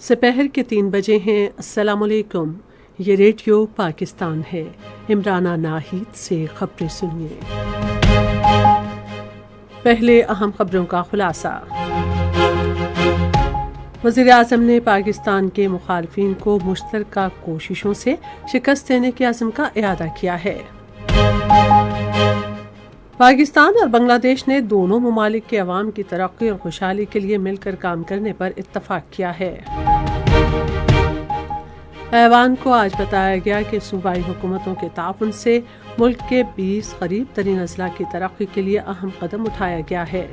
سپہر کے 3 بجے ہیں۔ السلام علیکم، یہ ریڈیو پاکستان ہے۔ عمرانہ ناہید سے خبریں سنیے۔ پہلے اہم خبروں کا خلاصہ۔ وزیر اعظم نے پاکستان کے مخالفین کو مشترکہ کوششوں سے شکست دینے کے عزم کا اعادہ کیا ہے۔ پاکستان اور بنگلہ دیش نے دونوں ممالک کے عوام کی ترقی اور خوشحالی کے لیے مل کر کام کرنے پر اتفاق کیا ہے۔ ایوان کو آج بتایا گیا کہ صوبائی حکومتوں کے تعاون سے ملک کے 20 غریب ترین اضلاع کی ترقی کے لیے اہم قدم اٹھایا گیا ہے۔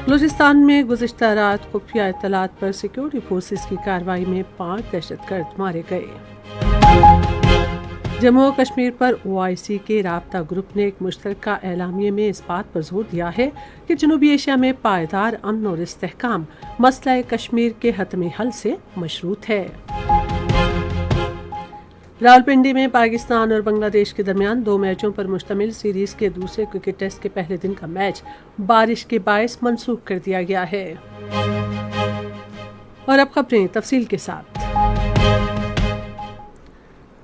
بلوچستان میں گزشتہ رات خفیہ اطلاعات پر سیکورٹی فورسز کی کارروائی میں 5 دہشت گرد مارے گئے۔ جموں و کشمیر پر OIC کے رابطہ گروپ نے ایک مشترکہ اعلامیے میں اس بات پر زور دیا ہے کہ جنوبی ایشیا میں پائیدار امن اور استحکام مسئلہ کشمیر کے حتمی حل سے مشروط ہے۔ راولپنڈی میں پاکستان اور بنگلہ دیش کے درمیان 2 میچوں پر مشتمل سیریز کے دوسرے کرکٹ ٹیسٹ کے پہلے دن کا میچ بارش کے باعث منسوخ کر دیا گیا ہے۔ اور اب خبریں تفصیل کے ساتھ۔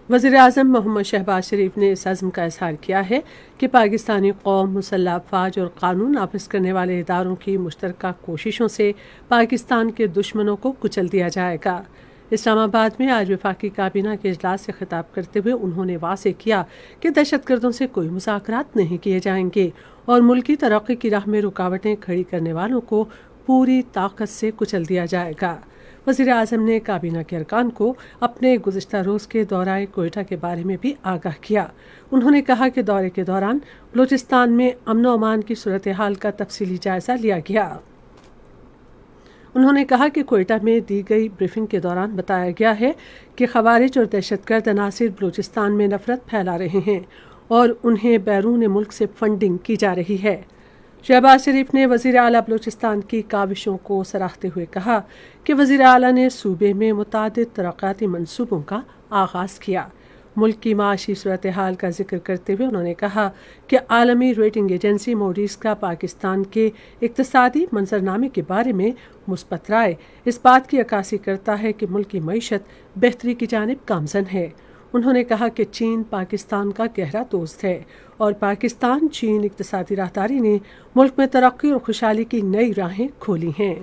وزیر اعظم محمد شہباز شریف نے اس عزم کا اظہار کیا ہے کہ پاکستانی قوم، مسلح افواج اور قانون نافذ کرنے والے اداروں کی مشترکہ کوششوں سے پاکستان کے دشمنوں کو کچل دیا جائے گا۔ اسلام آباد میں آج وفاقی کابینہ کے اجلاس سے خطاب کرتے ہوئے انہوں نے واضح کیا کہ دہشت گردوں سے کوئی مذاکرات نہیں کیے جائیں گے اور ملکی ترقی کی راہ میں رکاوٹیں کھڑی کرنے والوں کو پوری طاقت سے کچل دیا جائے گا۔ وزیر اعظم نے کابینہ کے ارکان کو اپنے گزشتہ روز کے دورہ کوئٹہ کے بارے میں بھی آگاہ کیا۔ انہوں نے کہا کہ دورے کے دوران بلوچستان میں امن و امان کی صورتحال کا تفصیلی جائزہ لیا گیا۔ انہوں نے کہا کہ کوئٹہ میں دی گئی بریفنگ کے دوران بتایا گیا ہے کہ خوارج اور دہشت گرد عناصر بلوچستان میں نفرت پھیلا رہے ہیں اور انہیں بیرون ملک سے فنڈنگ کی جا رہی ہے۔ شہباز شریف نے وزیر اعلیٰ بلوچستان کی کاوشوں کو سراہتے ہوئے کہا کہ وزیر اعلیٰ نے صوبے میں متعدد ترقیاتی منصوبوں کا آغاز کیا۔ ملک کی معاشی صورتحال کا ذکر کرتے ہوئے انہوں نے کہا کہ عالمی ریٹنگ ایجنسی موڈیز کا پاکستان کے اقتصادی منظرنامے کے بارے میں مثبت رائے اس بات کی عکاسی کرتا ہے کہ ملک کی معیشت بہتری کی جانب گامزن ہے۔ انہوں نے کہا کہ چین پاکستان کا گہرا دوست ہے اور پاکستان چین اقتصادی راہداری نے ملک میں ترقی اور خوشحالی کی نئی راہیں کھولی ہیں۔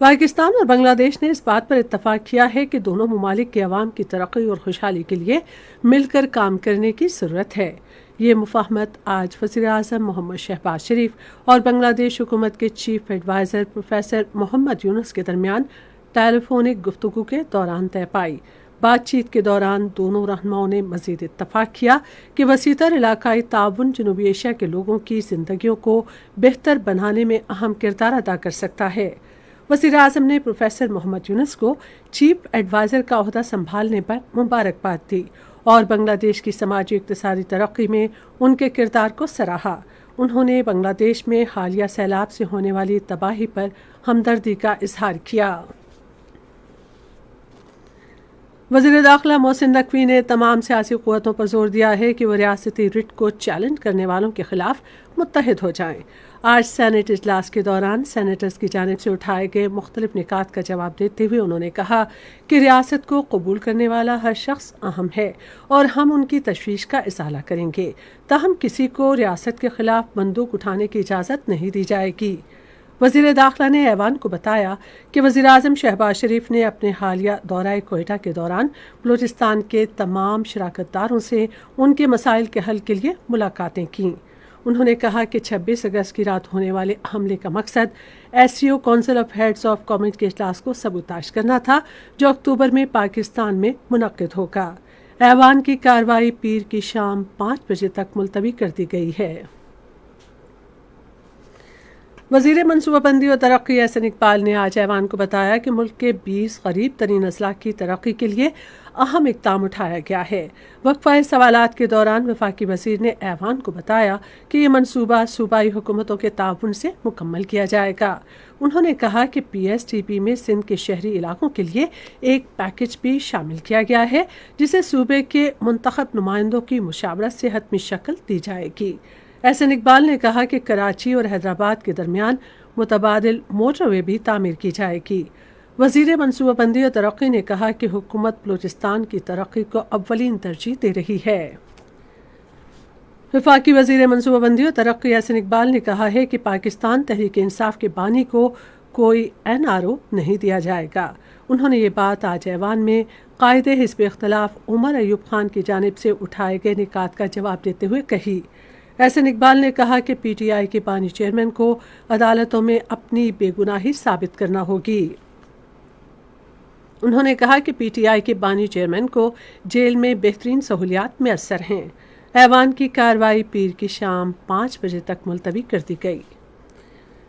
پاکستان اور بنگلہ دیش نے اس بات پر اتفاق کیا ہے کہ دونوں ممالک کے عوام کی ترقی اور خوشحالی کے لیے مل کر کام کرنے کی ضرورت ہے۔ یہ مفاہمت آج وزیر اعظم محمد شہباز شریف اور بنگلہ دیش حکومت کے چیف ایڈوائزر پروفیسر محمد یونس کے درمیان ٹیلی فونک گفتگو کے دوران طے پائی۔ بات چیت کے دوران دونوں رہنماؤں نے مزید اتفاق کیا کہ وسیع تر علاقائی تعاون جنوبی ایشیا کے لوگوں کی زندگیوں کو بہتر بنانے میں اہم کردار ادا کر سکتا ہے۔ وزیر اعظم نے پروفیسر محمد یونس کو چیف ایڈوائزر کا عہدہ سنبھالنے پر مبارکباد دی اور بنگلہ دیش کی سماجی اقتصادی ترقی میں ان کے کردار کو سراہا۔ انہوں نے بنگلہ دیش میں حالیہ سیلاب سے ہونے والی تباہی پر ہمدردی کا اظہار کیا۔ وزیر داخلہ محسن نقوی نے تمام سیاسی قوتوں پر زور دیا ہے کہ وہ ریاستی رٹ کو چیلنج کرنے والوں کے خلاف متحد ہو جائیں۔ آج سینیٹ اجلاس کے دوران سینیٹرز کی جانب سے اٹھائے گئے مختلف نکات کا جواب دیتے ہوئے انہوں نے کہا کہ ریاست کو قبول کرنے والا ہر شخص اہم ہے اور ہم ان کی تشویش کا ازالہ کریں گے، تاہم کسی کو ریاست کے خلاف بندوق اٹھانے کی اجازت نہیں دی جائے گی۔ وزیر داخلہ نے ایوان کو بتایا کہ وزیر اعظم شہباز شریف نے اپنے حالیہ دورہ کوئٹہ کے دوران بلوچستان کے تمام شراکت داروں سے ان کے مسائل کے حل کے لیے ملاقاتیں کیں۔ انہوں نے کہا کہ 26 اگست کی رات ہونے والے حملے کا مقصد SCO council of heads of government کے اجلاس کو سبوتاژ کرنا تھا جو اکتوبر میں پاکستان میں منعقد ہوگا۔ ایوان کی کارروائی پیر کی شام 5 بجے تک ملتوی کر دی گئی ہے۔ وزیر منصوبہ بندی اور ترقی احسن اقبال نے آج ایوان کو بتایا کہ ملک کے 20 غریب ترین اضلاع کی ترقی کے لیے اہم اقدام اٹھایا گیا ہے۔ وقفہ سوالات کے دوران وفاقی وزیر نے ایوان کو بتایا کہ یہ منصوبہ صوبائی حکومتوں کے تعاون سے مکمل کیا جائے گا۔ انہوں نے کہا کہ PSTP میں سندھ کے شہری علاقوں کے لیے ایک پیکج بھی شامل کیا گیا ہے جسے صوبے کے منتخب نمائندوں کی مشاورت سے حتمی شکل دی جائے گی۔ احسن اقبال نے کہا کہ کراچی اور حیدرآباد کے درمیان متبادل موٹر وے بھی تعمیر کی جائے گی۔ وزیر منصوبہ بندی اور ترقی نے کہا کہ حکومت بلوچستان کی ترقی کو اولین ترجیح دے رہی ہے۔ وفاقی وزیر منصوبہ بندی اور ترقی احسن اقبال نے کہا ہے کہ پاکستان تحریک انصاف کے بانی کو کوئی NRO نہیں دیا جائے گا۔ انہوں نے یہ بات آج ایوان میں قائد حزب اختلاف عمر ایوب خان کی جانب سے اٹھائے گئے نکات کا جواب دیتے ہوئے کہی۔ احسن اقبال نے کہا کہ PTI کے بانی چیئرمین کو عدالتوں میں اپنی بے گناہی ثابت کرنا ہوگی۔ انہوں نے کہا کہ PTI کے بانی چیئرمین کو جیل میں بہترین سہولیات میسر ہیں۔ ایوان کی کارروائی پیر کی شام 5 بجے تک ملتوی کر دی گئی۔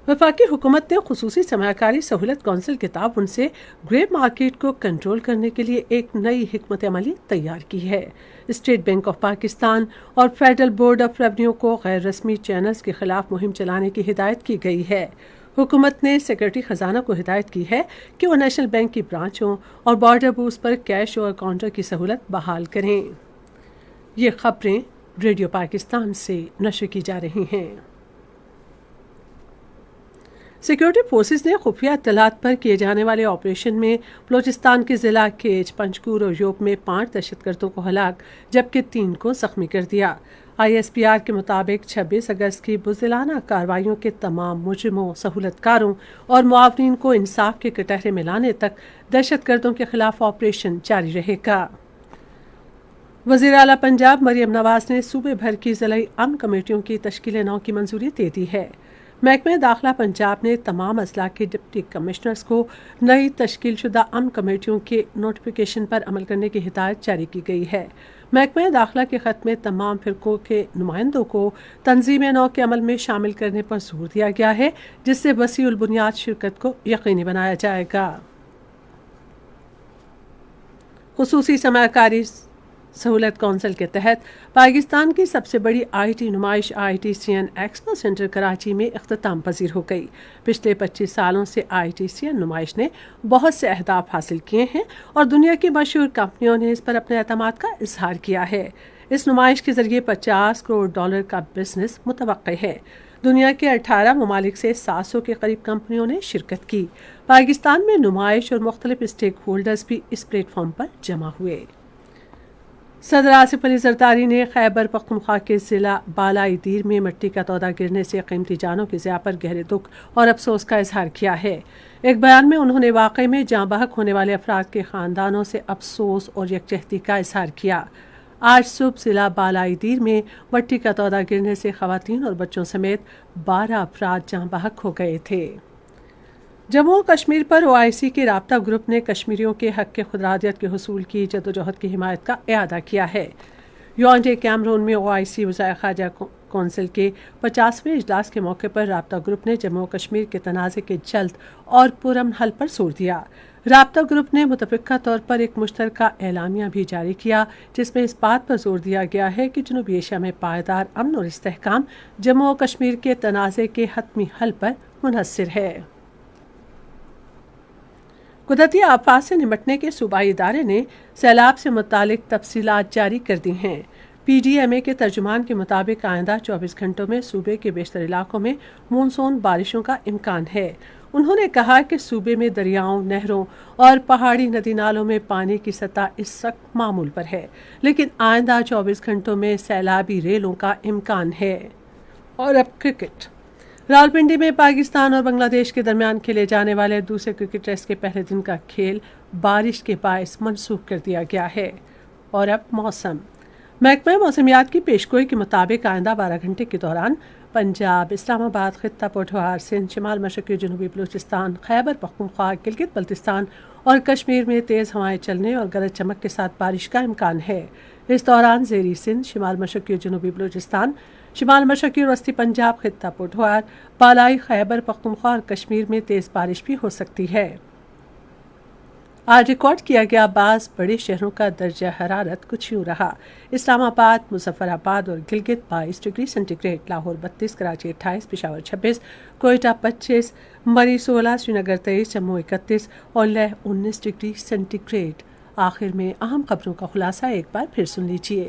وفاقی حکومت نے خصوصی سرمایہ کاری سہولت کونسل کے تعاون سے گرے مارکیٹ کو کنٹرول کرنے کے لیے ایک نئی حکمت عملی تیار کی ہے۔ اسٹیٹ بینک آف پاکستان اور فیڈرل بورڈ آف ریونیو کو غیر رسمی چینلز کے خلاف مہم چلانے کی ہدایت کی گئی ہے۔ حکومت نے سیکرٹری خزانہ کو ہدایت کی ہے کہ وہ نیشنل بینک کی برانچوں اور بارڈر بوتھز پر کیش اور کاؤنٹر کی سہولت بحال کریں۔ یہ خبریں ریڈیو پاکستان سے نشر کی جا رہی ہیں۔ سیکورٹی فورسز نے خفیہ اطلاعات پر کیے جانے والے آپریشن میں بلوچستان کے ضلع کیچ، پنجگور اور یوب میں 5 دہشت گردوں کو ہلاک جبکہ 3 کو زخمی کر دیا۔ ISPR کے مطابق 26 اگست کی بزدلانہ کارروائیوں کے تمام مجرموں، سہولت کاروں اور معاونین کو انصاف کے کٹہرے میں لانے تک دہشت گردوں کے خلاف آپریشن جاری رہے گا۔ وزیر اعلیٰ پنجاب مریم نواز نے صوبے بھر کی ضلعی امن کمیٹیوں کی تشکیل نو کی منظوری دے دی ہے۔ محکمہ داخلہ پنجاب نے تمام اضلاع کے ڈپٹی کمشنرز کو نئی تشکیل شدہ امن کمیٹیوں کے نوٹیفیکیشن پر عمل کرنے کی ہدایت جاری کی گئی ہے۔ محکمہ داخلہ کے خط میں تمام فرقوں کے نمائندوں کو تنظیم نو کے عمل میں شامل کرنے پر زور دیا گیا ہے، جس سے وسیع البنیاد شرکت کو یقینی بنایا جائے گا۔ خصوصی سرمایہ کاری سہولت کونسل کے تحت پاکستان کی سب سے بڑی IT نمائش ITCN ایکسپو سینٹر کراچی میں اختتام پذیر ہو گئی۔ پچھلے 25 سالوں سے ITCN نمائش نے بہت سے اہداف حاصل کیے ہیں اور دنیا کی مشہور کمپنیوں نے اس پر اپنے اعتماد کا اظہار کیا ہے۔ اس نمائش کے ذریعے $50 کروڑ کا بزنس متوقع ہے۔ دنیا کے 18 ممالک سے 700 کے قریب کمپنیوں نے شرکت کی۔ پاکستان میں نمائش اور مختلف اسٹیک ہولڈرز بھی اس پلیٹ فارم پر جمع ہوئے۔ صدر آصف علی زرداری نے خیبر پختونخوا کے ضلع بالائی دیر میں مٹی کا تودہ گرنے سے قیمتی جانوں کی ضیاع پر گہرے دکھ اور افسوس کا اظہار کیا ہے۔ ایک بیان میں انہوں نے واقعے میں جاں بحق ہونے والے افراد کے خاندانوں سے افسوس اور یکجہتی کا اظہار کیا۔ آج صبح ضلع بالائی دیر میں مٹی کا تودہ گرنے سے خواتین اور بچوں سمیت 12 افراد جاں بحق ہو گئے تھے۔ جموں و کشمیر پر OIC کے رابطہ گروپ نے کشمیریوں کے حق کے خودارادیت کے حصول کی جدوجہد کی حمایت کا اعادہ کیا ہے۔ یونڈے کیمرون میں OIC وزرائے خارجہ کونسل کے 50ویں اجلاس کے موقع پر رابطہ گروپ نے جموں و کشمیر کے تنازع کے جلد اور پرامن حل پر زور دیا۔ رابطہ گروپ نے متفقہ طور پر ایک مشترکہ اعلامیہ بھی جاری کیا جس میں اس بات پر زور دیا گیا ہے کہ جنوبی ایشیا میں پائیدار امن اور استحکام جموں و کشمیر کے تنازع کے حتمی حل پر منحصر ہے۔ قدرتی آفات سے نمٹنے کے صوبائی ادارے نے سیلاب سے متعلق تفصیلات جاری کر دی ہیں۔ PDMA کے ترجمان کے مطابق آئندہ 24 گھنٹوں میں صوبے کے بیشتر علاقوں میں مونسون بارشوں کا امکان ہے۔ انہوں نے کہا کہ صوبے میں دریاؤں، نہروں اور پہاڑی ندی نالوں میں پانی کی سطح اس وقت معمول پر ہے، لیکن آئندہ 24 گھنٹوں میں سیلابی ریلوں کا امکان ہے۔ اور اب کرکٹ۔ راولپنڈی میں پاکستان اور بنگلہ دیش کے درمیان کھیلے جانے والے دوسرے کرکٹ ٹیسٹ کے پہلے دن کا کھیل بارش کے باعث منسوخ کر دیا گیا ہے۔ اور اب موسم۔ محکمہ موسمیات کی پیشگوئی کے مطابق آئندہ 12 گھنٹے کے دوران پنجاب، اسلام آباد، خطہ پٹھوار، سندھ، شمال مشرقی جنوبی بلوچستان، خیبر پختونخوا، گلگت بلتستان اور کشمیر میں تیز ہوائیں چلنے اور گرج چمک کے ساتھ بارش کا امکان ہے۔ اس دوران زیریں سندھ، شمال مشرقی جنوبی بلوچستان، شمال مشرقی اور وسطی پنجاب، خطہ پٹھوار، بالائی خیبر پختونخوا اور کشمیر میں تیز بارش بھی ہو سکتی ہے۔ آج ریکارڈ کیا گیا بعض بڑے شہروں کا درجہ حرارت کچھ یوں رہا: اسلام آباد، مظفر آباد اور گلگت 22 ڈگری سینٹی گریڈ، لاہور 32، کراچی 28، پشاور 26، کوئٹہ 25، مری 16، سری نگر 23، جموں 31 اور لیہ 19 ڈگری سینٹی گریڈ۔ آخر میں اہم خبروں کا خلاصہ ایک بار پھر سن لیجیے۔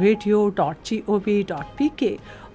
radio.gov.pk